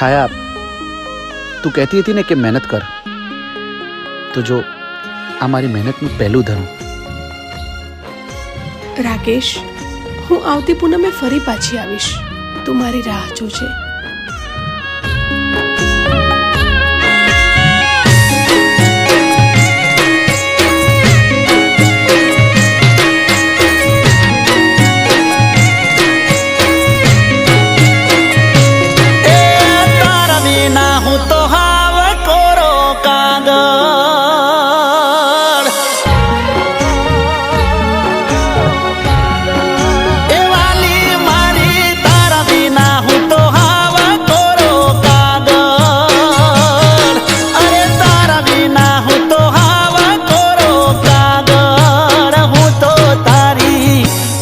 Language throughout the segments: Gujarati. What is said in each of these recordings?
छाया, તું કહેતી હતી ને કે મહેનત કર, તો જો આ મારી મહેનતનું પહેલું ધરું. રાકેશ, હું આવતી પૂનમે ફરી પાછી આવીશ. તું મારી રાહ જોજે.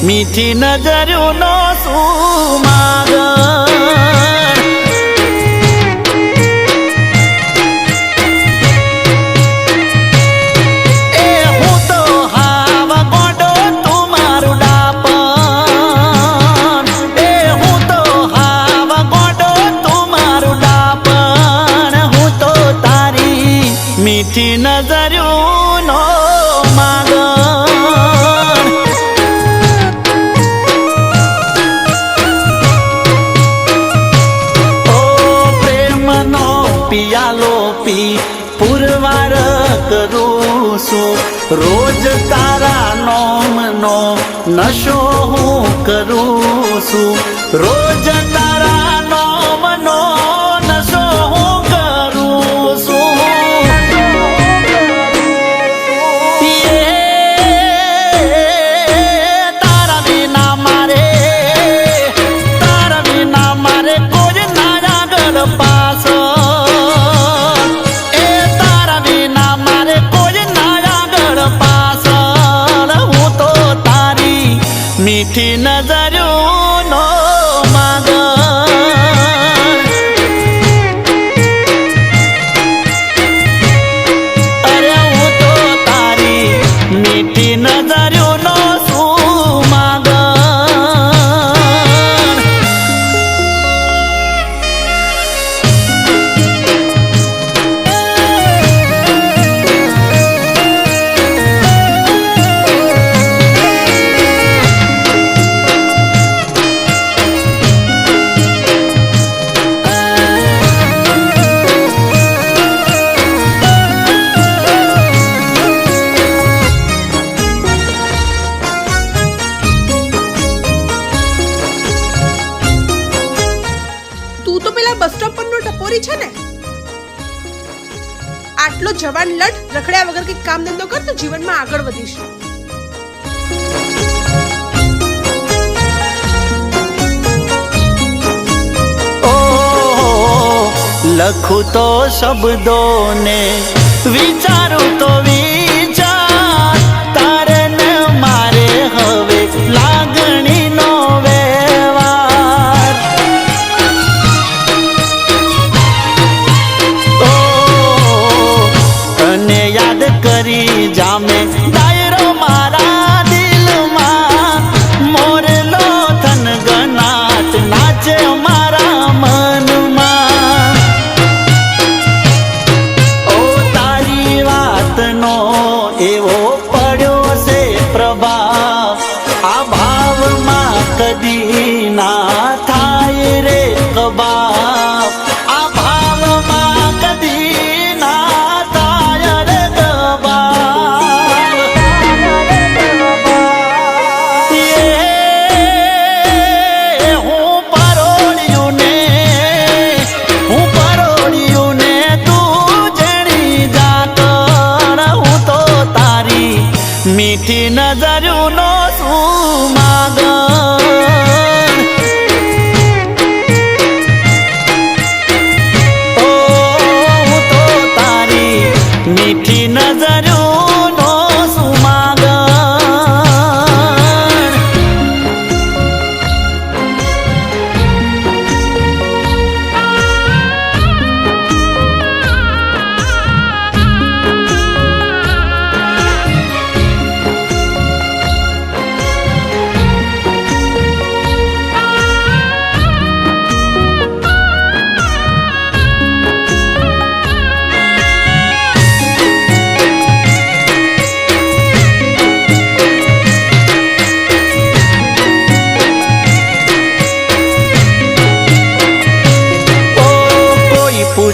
મીઠી નજરોનો સુમાગણ, એ હું તો હાવ ગોડો તું મારું ડાપણ, એ હું તો હાવ ગોડો તું મારું ડાપણ, હું તો તારી મીઠી નજરોનો માગણ. પિયાલો પી પુરવાર કરું છું, રોજ તારા નોમનો નશો હું કરું છું, રોજ તારા નોમનો નશો હું કરું છું. તારા વિના મારે કોઈ ના આગળ પાછળ, મીઠી નજરોનો માગણ. અરે હું તો તારી મીઠી નજરોનો સુમાગણ. છે ને, આટલો જવાન લટ રખડ્યા વગર કંઈક કામ ધંધો કર તો જીવનમાં આગળ વધીશ. લખું તો શબ્દોને વિચારું તો વિચાર, તારે ને મારે હવે લાગણીનો વ્યવહાર. તને યાદ કરી જામે ડાયરો મારા દિલમાં, મોરલો થન ગનાટ નાચે મારા મનમાં. ઓ તારી વાતનો એવો પડ્યો છે પ્રભાવ, આ ભાવમાં કદી ના થાય રે કબાવ, આ ભાવમાં કદી ના થાય રે કબાવ. હું પરોળ્યું ને તું જણી જાકણ, હું તો તારી મીઠી નજરોનો સુમાગણ. ઓ હું તો તારી મીઠી નજરોનો સુમાગણ.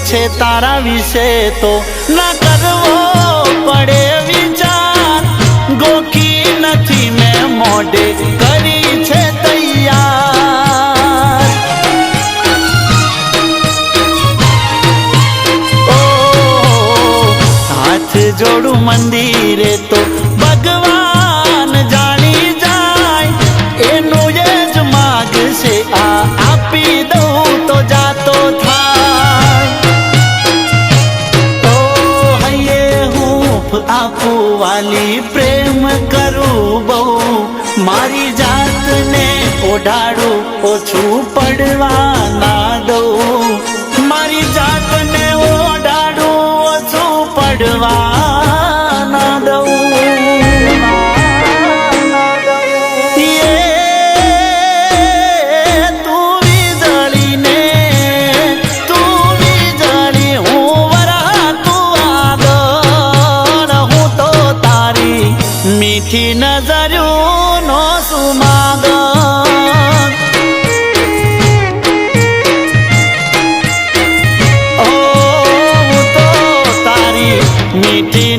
છે તારા વિશે તો ના કરવો પડે વિચાર. ગોખી નથી મેં મોઢે કરી છે તૈયાર. ઓ હાથ જોડું મંદિરે તો ભગવાન જાણી જાય. એનું એ જ માગ છે આ આપી દઉં તો જાતો થાય. તો હૈયે હૂંફ આપું વાલી પ્રેમ કરું બહુ. મારી જાતને ઓઢાડું ઓછું પડવા ના દઉં. મારી જાતને ઓઢાડું ઓછું પડવા ના દઉં. મીઠી નજરોનો સુમાગન. ઓ હું તો તારી મીઠી